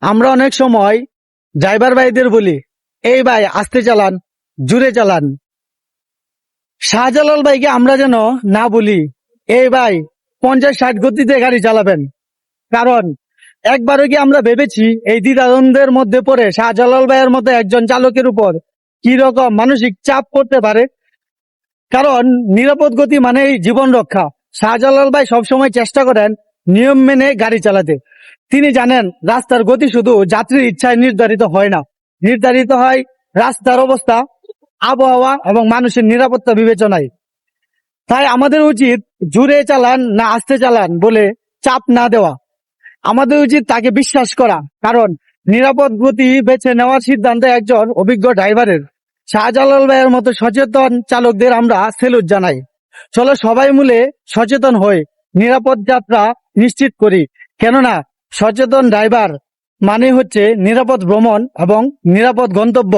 আমরা অনেক সময় ড্রাইভার ভাইদের বলি, এই ভাই আস্তে চালান, জুড়ে চালান। শাহজালাল ভাইকে আমরা যেন না বলি, এই ভাই 50-60 গতিতে গাড়ি চালাবেন। কারণ একবারও কি আমরা ভেবেছি এই দ্বিধাদ্বন্দ্বের মধ্যে পড়ে শাহজালাল ভাইয়ের মতো একজন চালকের উপর কি রকম মানসিক চাপ পড়তে পারে? কারণ নিরাপদ গতি মানেই জীবন রক্ষা। শাহজালাল ভাই সবসময় চেষ্টা করেন নিয়ম মেনে গাড়ি চালাতে। তিনি জানেন রাস্তার গতি শুধু যাত্রীর ইচ্ছায় নির্ধারিত হয় না, নির্ধারিত হয় রাস্তার অবস্থা, আবহাওয়া এবং মানুষের নিরাপত্তা বিবেচনায়। তাই আমাদের উচিত জুড়ে চালান না আস্তে চালান বলে চাপ না দেওয়া। আমাদের উচিত তাকে বিশ্বাস করা, কারণ নিরাপদ গতি বেছে নেওয়ার সিদ্ধান্ত একজন অভিজ্ঞ ড্রাইভারের। শাহজালাল ভাইয়ের মতো সচেতন চালকদের আমরা সেলুট জানাই। চলো সবাই মিলে সচেতন হই, নিরাপদ যাত্রা নিশ্চিত করি। কেননা সচেতন ড্রাইভার মানে হচ্ছে নিরাপদ ভ্রমণ এবং নিরাপদ গন্তব্য।